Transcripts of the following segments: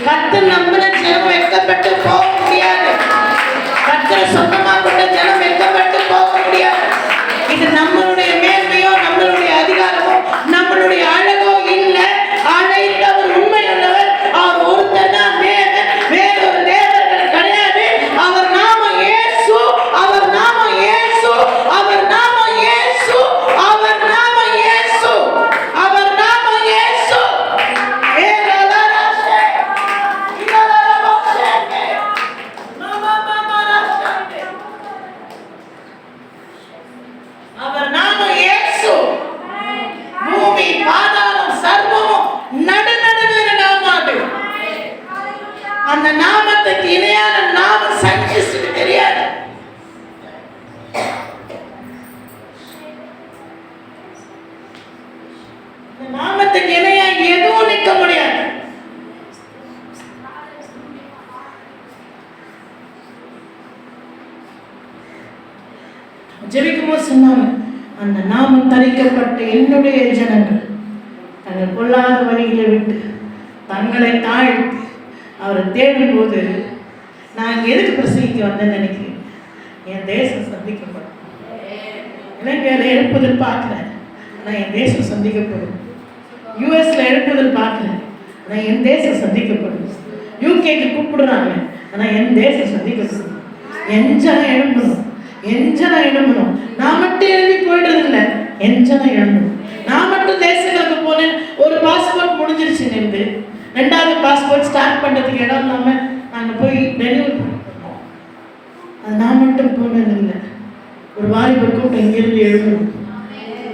கர்த்தர் நம்பின ஜனம் வெட்கப்பட்டு போக முடியாது. கர்த்தரை சொந்தமா கொண்ட ஜனம் வெட்கப்பட்டு போக முடியாது. இது நம்மளுடைய மேன்மையோ நம்மளுடைய அதிகாரமோ நம்மளுடைய அழகோ இல்லை. அழைத்தவர் உண்மையுள்ளவர். அவர் ஒருத்தர் தான் தேவன், வேறொரு தேவர்கள் கிடையாது. அவர் நாம இயேசு, அவர் நாம இயேசு, அவர் நாம இயேசு, அவர் நாம இயேசு, அவர் நாம இயேசு. அவர் நாம இயேசு. பூமி பாதாளம் சர்வமும் நடுநடுங்கிற நாமம் அது. அந்த நாமத்துக்கு இணையான நாமம் சயின்டிஸ்டுக்கு தெரியாது. இந்த நாமத்துக்கு இணையா எதுவும் நிற்க முடியாது. ஜெபிக்கும்போது சொன்னாங்க, அந்த நாமம் தரிக்கப்பட்ட என்னுடைய ஜனங்கள் தங்கள் கொள்ளாத வழிகளை விட்டு தங்களை தாழ்த்தி அவரை தேடும் போது, நான் எதுக்கு பிரசங்கிக்க வந்தேன்னு நினைக்கிறேன்? என் தேசம் சந்திக்கப்படும். இலங்கையில் எழுப்புதல் பார்க்குறேன், ஆனால் என் தேசம் சந்திக்கப்படும். யூஎஸ்ல எழுப்புதல் பார்க்குறேன், ஆனால் என் தேசம் சந்திக்கப்படும். யூகேக்கு கூப்பிடுறாங்க, ஆனால் என் தேசம் சந்திக்கப்படும். எஞ்சனம் எழும்பணும், எஞ்சனம் எழும்பணும். நான் மட்டும் எழுதி போயிடுறது இல்லை, எஞ்சனம் எழும்பணும். நான் மட்டும் தேசங்களுக்கு போனேன், ஒரு பாஸ்போர்ட் முடிஞ்சிருச்சு நின்று, ரெண்டாவது பாஸ்போர்ட் ஸ்டார்ட் பண்ணுறதுக்கு இடம் இல்லாமல் நாங்கள் போய் ரெனியூல் பண்ணோம். அது நான் மட்டும் போனது இல்லை. ஒரு வாலிபர் கூட்டம் இங்கிருந்து எழுதணும்.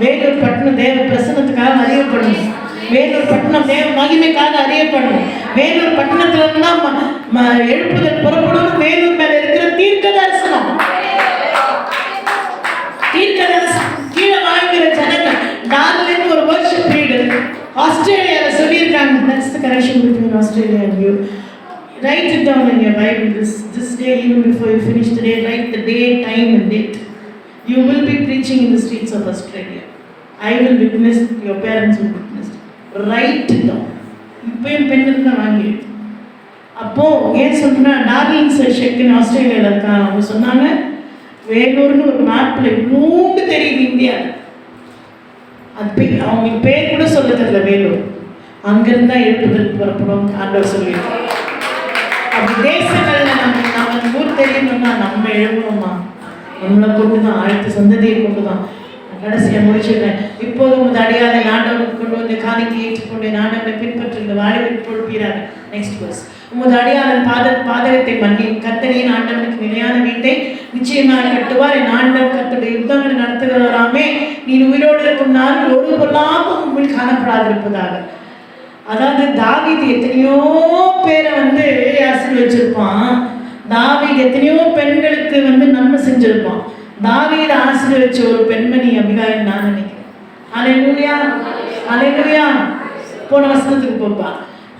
வேலூர் பட்டணம் தேவ பிரசனத்துக்காக அறியப்படணும். வேலூர் பட்டணம் தேவ மகிமைக்காக அறியப்படணும். வேலூர் பட்டணத்துல தான் எழுப்புதல் புறப்படணும். வேலூர் மேல இருக்கிற தீர்க்க தரிசனம், தீர்க்க தரிசனம் கீழே வாழ்கிற ஜனங்கள். டார்லின்னு ஒரு வர்ஷிப் லீடர் ஆஸ்திரேலியாவில் சொல்லியிருக்காங்க. That's the correction between Australia and you. Write it down in your Bible. This day, even before you finish the day, write the day, time and date. You will be preaching in the streets of Australia. I will witness, your parents will witness. Write it down. இப்பயும் பெண்ணுக்கு தான் வாங்கி. அப்போது ஏன் சொல்கிறேன்னா, darlings ஷெக்குன்னு ஆஸ்திரேலியாவில் இருக்காங்க. அவங்க சொன்னாங்க, வேலூர்னு ஒரு மேப்பில் இவ்வளோண்டு தெரியுது இந்தியா. அது அவங்களுக்கு பேர் கூட சொல்ல தெரியல வேலூர். அங்கிருந்து தான் எழுப்புதல் புறப்படும் ஆண்டவர் சொல்லியிருக்கோம். அப்படி தேசங்களில் நம்ம ஊர் தெரியணும்னா நம்ம எழுதணுமா? நம்மளை கொண்டு தான், அடுத்த சந்ததியை கொண்டு தான். கடைசியாக முடிச்சிடுறேன். இப்போது உங்கள் அடியாரை ஆண்டவனுக்கு கொண்டு வந்து காணிக்கை ஏற்றுக்கொண்டு ஆண்டவனை பின்பற்றுகிற வாழ்வை பொழுப்பீராக. Next verse. உமது அடியாரன் பாதகத்தை மன்னி கர்த்தரின் ஆண்டவனுக்கு நிலையான வீட்டை நிச்சயமாக கட்டுவார். என் ஆண்டவர் கர்த்தருடைய யுத்தங்களை நடத்துகிறாராமே. நீ உயிரோடு இருக்கும் நாள் ஒரு பொல்லாப்பும் உங்கள் காணப்படாதிருப்பதாக. அதாவது தாவீது எத்தனையோ பேரை ஆசீர்வச்சிருப்பான். தாவீது எத்தனையோ பெண்களுக்கு நன்மை செஞ்சிருப்பான். தாவீது ஆசீர்வச்ச ஒரு பெண்மணி அபிகாயில் நான் நினைக்கிறேன். அல்லேலூயா, அல்லேலூயா. போன வசனத்துக்கு போப்பா.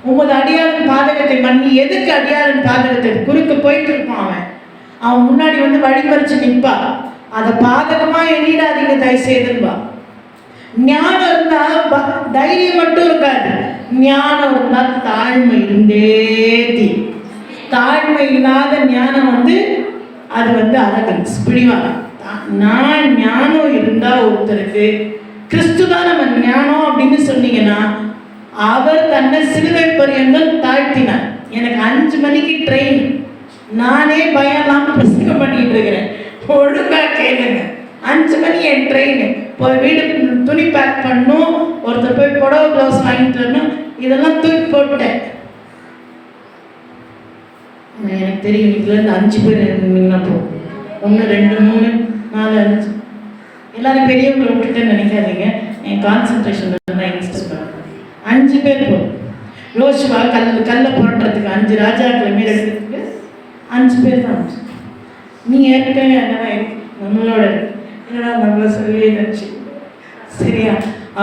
உமது அடியாரின் பாதகத்தை மன்னி. எதுக்கு அடியாரின் பாதகத்தை? குறுக்க போயிட்டு இருப்பான் அவன் முன்னாடி வழிமறிச்சு நிற்பா. அதை பாதகமா எண்ணிடாதீங்க தயவு செய்துன்பா. ஞானம் இருந்தா தைரியம் மட்டும் இருக்காது. ஞானம் இருந்தா தாழ்மை இருந்தே தீ. தாழ்மை இல்லாத ஞானம் அது அரகன்ஸ், பிடிவாங்க. நான் ஞானம் இருந்தா ஒருத்தருக்கு கிறிஸ்து தான் நம்ம ஞானம் அப்படின்னு சொன்னீங்கன்னா, அவர் தன்னை சிலுவை பரியந்தம் தாழ்த்தினார். எனக்கு 5 மணிக்கு ட்ரெயின், நானே பயம் இல்லாமல் பிரசங்கம் பண்ணிட்டு இருக்கிறேன். ஒழுங்கா கேளுங்க. 5 மணி என் ட்ரெயின். போய் வீடு துணி பேக் பண்ணணும், ஒருத்தர் போய் புடவை ப்ளவுஸ் வாங்கிட்டு வரணும். இதெல்லாம் தூக்கி போட்டேன். எனக்கு தெரியும் இதுலேருந்து 5 பேர் நின்னா போகும். 1 2 3 4 5 எல்லாரும் பெரியவங்களை விட்டுட்டேன்னு நினைக்காதீங்க. என் கான்சன்ட்ரேஷன் நான் இன்ஸ்டர் பண்ணுறேன். 5 பேர் போகும். யோசுவா கல்லை புரட்டுறதுக்கு 5 ராஜாக்களை மேல் எடுக்கிறதுக்கு 5 பேர் தான். நீங்கள் ஏற்கனவே என்னன்னா நம்மளோட என்னடா நம்மள சொல்லி நினச்சி சரியா?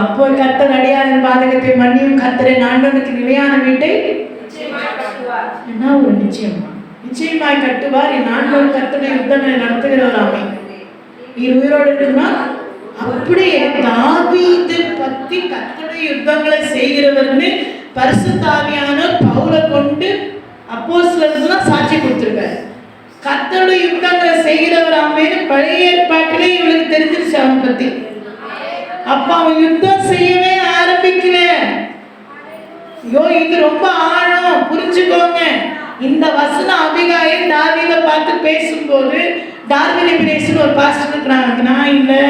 அப்போ கர்த்தர் அடியாரின் பாதகத்தை மன்னியும் கர்த்தரை ஆண்டவனுக்கு நிலையான வீட்டை என்ன ஒரு நிச்சயமா நிச்சயமாய் கட்டுவார். என் ஆண்டவர் கர்த்தருடைய யுத்தங்களை நடத்துகிறவராமே. நீ உயிரோடு இருக்குன்னா அப்படியே தாவீது பத்தி கர்த்தருடைய யுத்தங்களை செய்கிறவர்னு பரிசுத்த ஆவியானவர் பவுலை கொண்டு அப்போஸ்தலர்களுக்கு சாட்சி கொடுத்திருக்காரு. கர்த்தருடைய யுத்தங்களை செய்கிறவர் ஆமென். பழைய ஏற்பாட்டிலே இவளுக்கு தெரிஞ்சிருச்சு அவன் பத்தி. அப்ப அவன் யுத்தம் செய்யவே ஆரம்பிக்கல. ஐயோ, இது ரொம்ப ஆழம், புரிஞ்சுக்கோங்க. இந்த வசனம் அபிகாயில் தாவீதை பார்த்து பேசும்போது, டார்வின் ஒரு பாஸ்டர் இருக்கிறாங்க. நான் இல்லை,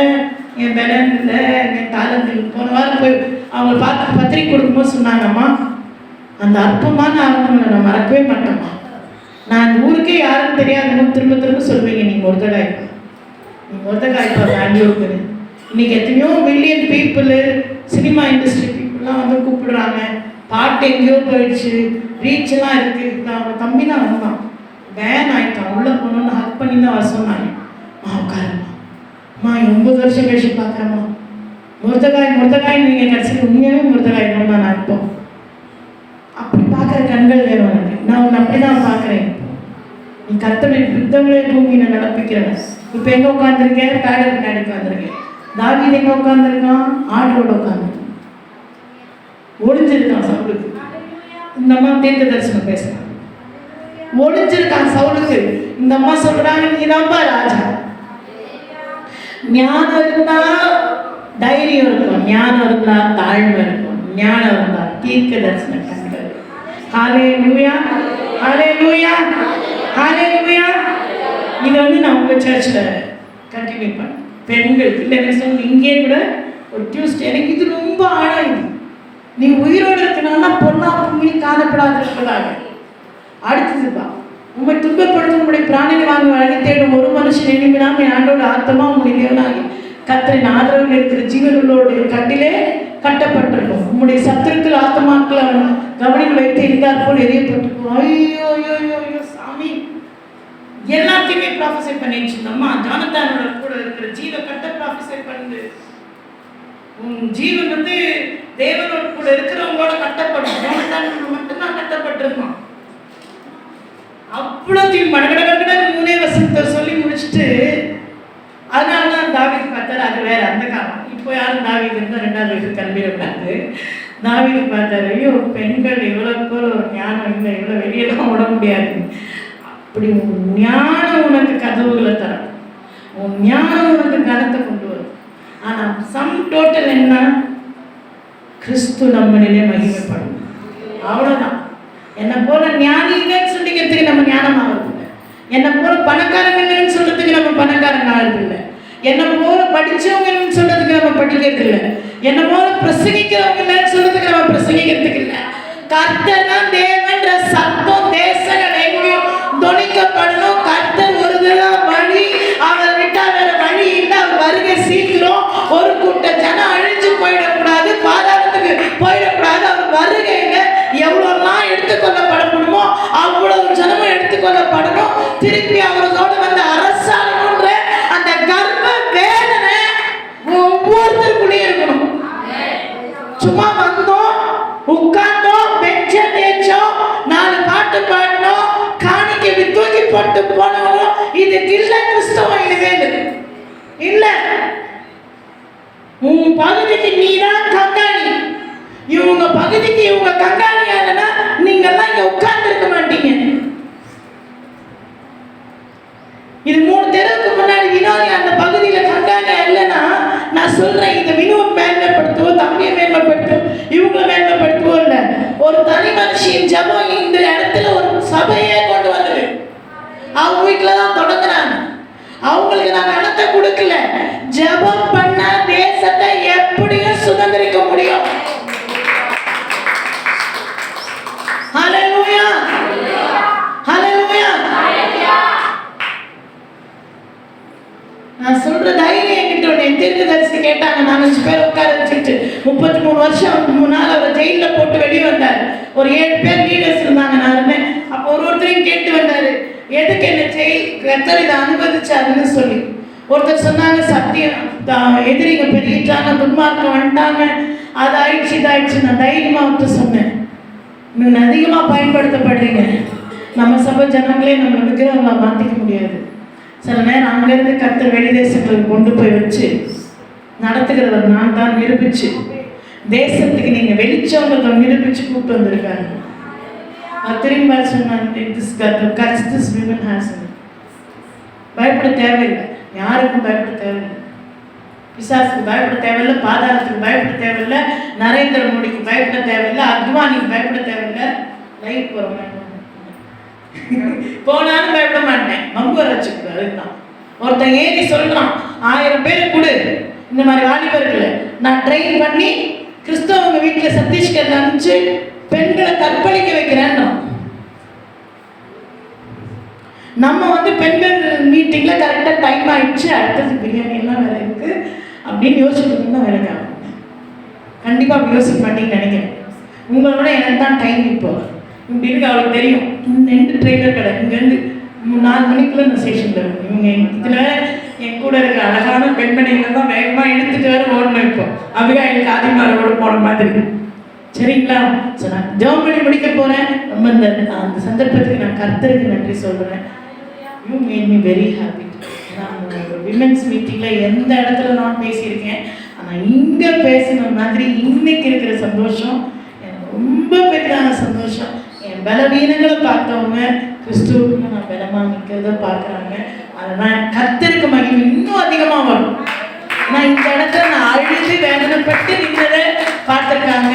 என் பலன் இல்லை, என் தாளத்தில் போன வாரம் போய் அவங்களை பார்த்து பத்திரிக்கை கொடுக்கும்போது சொன்னாங்கம்மா, அந்த அற்பமான ஆரம்பங்களை நான் மறக்கவே மாட்டேம்மா. நான் இந்த ஊருக்கே யாரும் தெரியாதுன்னு திரும்ப திரும்ப சொல்வீங்க. நீங்கள் ஒருத்தகாய்ப்பா, நீங்கள் ஒருத்தகாய்ப்பா பெங்களூருக்கு. இன்னைக்கு எத்தனையோ மில்லியன் பீப்புள், சினிமா இண்டஸ்ட்ரி பீப்புளெலாம் வந்து கூப்பிடுறாங்க. பாட்டு எங்கேயோ போயிடுச்சு, ரீச்செல்லாம் இருக்குது. அவன் தம்பி தான் வந்தான், வேன் ஆகிட்டான். உள்ளே போனோன்னு ஹக் பண்ணி தான் வர சொன்னாங்க. உட்காரம்மா, 9 வருஷம் கழிச்சு பார்க்குறேம்மா, முருத்தகாய் நீங்கள் கடைசியில் உண்மையாகவே முருத்தகாய் தான் நான் இருப்போம். அப்படி பார்க்குற கண்கள் வேணும் எனக்கு. நான் உன்னை அப்படி தான் பார்க்குறேன். நீ கர்த்தருடைய யுத்தங்களே பூமியில நடப்பிக்கிறவன். இப்போ எங்கே உட்காந்துருக்கேன்? பேடர் பின்னாடி உட்காந்துருக்கேன். தாவீது எங்கே உட்காந்துருக்கான்? ஆடோட உட்காந்துருக்கான், ஒளிஞ்சிருக்கான் சவுலுக்கு. இந்த அம்மா தீர்க்க தரிசனம் பேசுறான், ஒளிஞ்சிருக்கான் சவுலுக்கு. இந்த அம்மா சொல்றாங்க, நீதான்ப்பா ராஜா. ஞானம் இருந்தா தைரியம் இருக்கும், ஞானம் இருந்தா தாழ்மை இருக்கும், ஞானம் இருந்தா தீர்க்க தரிசனம் கண்கள். ஹல்லேலூயா, ஹல்லேலூயா, ஹல்லேலூயா. இதை வந்து நான் உங்க சர்ச்சில் கண்டினியூ பண்ணேன். பெண்கள் இல்லை சொன்ன இங்கே கூட ஒரு டியூஸ்டே. எனக்கு இது ரொம்ப ஆழம். நீ உயிரோடு இருக்கணும்னா பொண்ணா பூமி காணப்படாது இருப்பதாக. அடுத்ததுப்பா, உண்மை துன்பப்படுத்த உங்களுடைய பிராணிகள் வாங்க வழங்கி தேடும் ஒரு மனுஷன் எண்ணிவிடாமல் ஆண்டோட ஆத்தமா உங்களுடைய தேவனாகி கர்த்தரின் ஆதரவில் இருக்கிற ஜீவனுள்ளோடைய கட்டிலே கட்டப்பட்டிருக்கும். உங்களுடைய சத்துருக்கள் ஆத்தமாக்களை கவனிகள் வைத்து இருந்தால் போல் எரியப்பட்டிருக்கும். ஐயோ ஐயோ ஐயோ சாமி, எல்லாத்தையுமே ப்ராஃபஸை பண்ணிடுச்சு. அம்மா ஜானத்தானோட கூட இருக்கிற ஜீவ கட்ட ப்ராஃபஸை பண்ணுது. உன் ஜீவன் வந்து தேவனோட கூட இருக்கிறவங்களோட கட்டப்படும். ஜானத்தானோட மட்டும்தான் கட்டப்பட்டிருக்கான். அவ்வளோத்தையும் மடகடகட 3 வசனத்தை சொல்லி முடிச்சுட்டு, அதனால தான் தாவீது பார்த்தாரு. அது வேற அந்த காலம். இப்போ யாரும் தாவீது இருந்தால் 2வது வயசு கல்வியிடக்கூடாது. தாவீது பார்த்தாரு, ஐயோ பெண்கள் இவ்வளோக்கு ஒரு ஞானம் இல்லை, இவ்வளோ வெளியெல்லாம் விட முடியாது. அப்படி உன் ஞானம் உனக்கு கதவுகளை தரும், உன் ஞானம் உனக்கு கனத்தை கொண்டு வரும். ஆனால் சம் டோட்டல் என்ன? கிறிஸ்து நம்மளிலே மகிமைப்படும். அவ்வளோதான். என்னை போல ஞானி இல்லைன்னு சொல்லிக்கிறதுக்கு நம்ம ஞானம் ஆகுறதில்லை. என்னை போல பணக்காரங்க இல்லைன்னு சொல்றதுக்கு நம்ம பணக்காரங்க ஆகுறதில்லை. என்னை போல படித்தவங்க இல்லைன்னு சொல்றதுக்கு நம்ம படிக்கிறது இல்லை. என்னை போல பிரசங்கிக்கிறவங்க இல்லைன்னு சொல்றதுக்கு நம்ம பிரசங்கிக்கிறதுக்கு இல்லை. கர்த்தர் தான் தேவன்ற சத்தம் தேசங்கள் எங்கேயும் தொனிக்கப்படணும். கர்த்தர் ஒரு தடவை வழி, அவர் விட்டா வேற வழி இல்லை. அவர் வருகை சீக்கிரம். ஒரு கூட்ட ஜனம் அழிஞ்சு போயிடக்கூடாது, பாதாளத்துக்கு போயிடக்கூடாது. அவர் வருகையில எவ்வளோலாம் எடுத்துக்கொள்ளப்படணுமோ அவ்வளவு ஜனமும் எடுத்துக்கொள்ளப்படணும். திருப்பி அவர்களோடு வந்து அரசாங்கன்ற அந்த கர்ப்ப வேதனை ஒவ்வொருத்தருக்குள்ளேயும் இருக்கணும். சும்மா வந்தோம், உட்கார்ந்தோம், பெஞ்ச தேய்ச்சோம், 4 பாட்டு பாடினோம், காணிக்கை தூக்கி போட்டு போனோம். இதுக்கு இல்லை கிறிஸ்தவம். இனிமேல் இல்லை. உன் பகுதிக்கு நீதான் கங்காணி. இவங்க பகுதிக்கு இவங்க கங்காணியா இல்லைன்னா நீங்கெல்லாம் இங்க உட்கார்ந்து இருக்க மாட்டீங்க. இது 3 தெருவுக்கு முன்னாடி வினோதி அந்த பகுதியில கங்காணியா இல்லைன்னா நான் சொல்றேன், இந்த வினோவை மேன்மைப்படுத்துவோ, தம்பியை மேன்மைப்படுத்துவோ, இவங்களை மேன்மைப்படுத்துவோ இல்லை. ஒரு தனி மனுஷியின் ஜபம் இந்த இடத்துல ஒரு சபையே கொண்டு வந்தது. அவங்க வீட்டில தான் தொடங்குறாங்க. அவங்களுக்கு நான் கணத்தை கொடுக்கல. ஜபம் பண்ண தேசத்தை எப்படியும் சுதந்திரிக்க முடியும். ஹல்லேலூயா, ஹல்லேலூயா. நான் சொல்ற தைரியம் என்கிட்ட ஒன்று. என் தீர்க்கதரிசி கேட்டாங்க, 4 பேர் உட்கார வச்சுட்டு 33 வருஷம் முன்னால் அவர் ஜெயிலில் போட்டு வெளியே வந்தார். ஒரு 7 பேர் லீடர்ஸ் இருந்தாங்க. நான் இருந்தேன். அப்போ ஒருத்தரையும் கேட்டு வந்தாரு, எதுக்கு என்ன ஜெயில் கர்த்தர் இதை அனுமதிச்சாருன்னு சொல்லி. ஒருத்தர் சொன்னாங்க, சத்தியம் எதிரிங்க பெருகிட்டாங்க, துன்மார்க்கம் வந்துட்டாங்க, அது ஆயிடுச்சு இதாயிடுச்சு. நான் தைரியமாக வந்து சொன்னேன், நீங்கள் அதிகமாக பயன்படுத்தப்படுறீங்க. நம்ம சபை ஜனங்களே நம்ம விக்கிரவங்களை மாற்றிக்க முடியாது. சில நேரம் அங்கேருந்து கர்த்தர் வெளி தேசங்களுக்கு கொண்டு போய் வச்சு நடத்துகிறவர் நான் தான் நிரூபிச்சு தேசத்துக்கு நீங்க வெளிச்சவங்க நிரூபிச்சு கூப்பிட்டு வந்திருக்காங்க. திரும்ப சொன்னாங்க, பயப்பட தேவையில்லை, யாருக்கும் பயப்பட தேவையில்லை, பிசாசுக்கு பயப்பட தேவையில்லை, பாதாளத்துக்கு பயப்பட தேவையில்லை, நரேந்திர மோடிக்கு பயப்பட தேவையில்லை, அத்வானிக்கு பயப்பட தேவையில்லை. லைட் போகிறோம் போனாலும் பயப்பட மாட்டேன், மம்பு வர வச்சுக்கூடாது. அதுதான் ஒருத்தன் ஏறி சொல்றான், 1000 பேரை கொடு, இந்த மாதிரி வாலிபர்களை நான் ட்ரெயின் பண்ணி கிறிஸ்தவங்க வீட்டில் சத்தீஸ்கர் அனுப்பிச்சு பெண்களை கற்பழிக்க வைக்கிறேன். நம்ம பெண்கள் மீட்டிங்கில் கரெக்டாக டைம் ஆயிடுச்சு, அடுத்தது பிரியாணி எல்லாம் வேலை இருக்குது அப்படின்னு யோசிச்சுட்டு தான் வேலைக்கு ஆகும். கண்டிப்பாக அப்படி யோசிக்க மாட்டேங்கன்னு நினைக்கிறேன். உங்களோட எனக்கு தான் டைம் இப்போ இப்படி இருக்கு. அவளுக்கு தெரியும் இந்த 2 ட்ரெயிலர் கடை இங்கேருந்து 4 மணிக்குள்ளே நான் ஸ்டேஷனில் இருக்கும். இவங்க இதில் என் கூட இருக்க அழகான பெண்மணிகள் தான் வேகமாக இழுத்துட்டு வர ஓடணும். இப்போ அப்படியே எனக்கு ஆதிமாரோடு போன மாதிரி. சரிங்களா? ஸோ நான் ஜெபம் பண்ணி முடிக்க போகிறேன். ரொம்ப அந்த சந்தர்ப்பத்துக்கு நான் கர்த்தருக்கு நன்றி சொல்கிறேன். You made me very happy. நான் விமென்ஸ் மீட்டிங்கில் எந்த இடத்துல நான் பேசியிருக்கேன், ஆனால் இங்கே பேசின மாதிரி இன்னைக்கு இருக்கிற சந்தோஷம் எனக்கு ரொம்ப பெரிதான சந்தோஷம். என் பலவீனங்களை பார்த்தவங்க கிறிஸ்துவுக்கு நான் பலமாக நிற்கிறத பார்க்குறாங்க. அதெல்லாம் கர்த்தருக்கு மகிமை இன்னும் அதிகமாக வரும். நான் இந்த இடத்துல நான் அழுது வேதனைப்பட்டு நின்றதை பார்த்துருக்காங்க.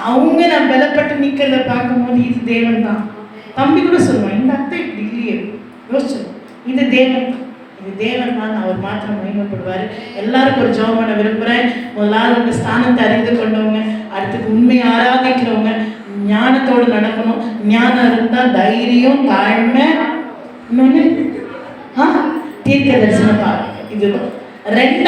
அவங்க நான் பலப்பட்டு நிற்கிறத பார்க்கும்போது இது தேவன் தான். தம்பி கூட சொல்லுவான், இந்த அத்தை இப்படி இல்லையே, யோசிச்சோம், இது தேவன் தான், இது தேவன் தான், அவர் மாத்திரம் மகிமைப்படுவார். எல்லாருக்கும் ஒரு ஜெபம் பண்ண விரும்புகிறேன். முதலாவது உங்கள் ஸ்தானத்தை அறிந்து கொண்டவங்க, அடுத்தது உண்மையை ஆராதிக்கிறவங்க, ஞானத்தோடு நடக்கணும். ஞானம் இருந்தால் தைரியம், தாழ்மை, இன்னொன்று தீர்க்க தரிசனம் பாருங்க. இதுதான் 2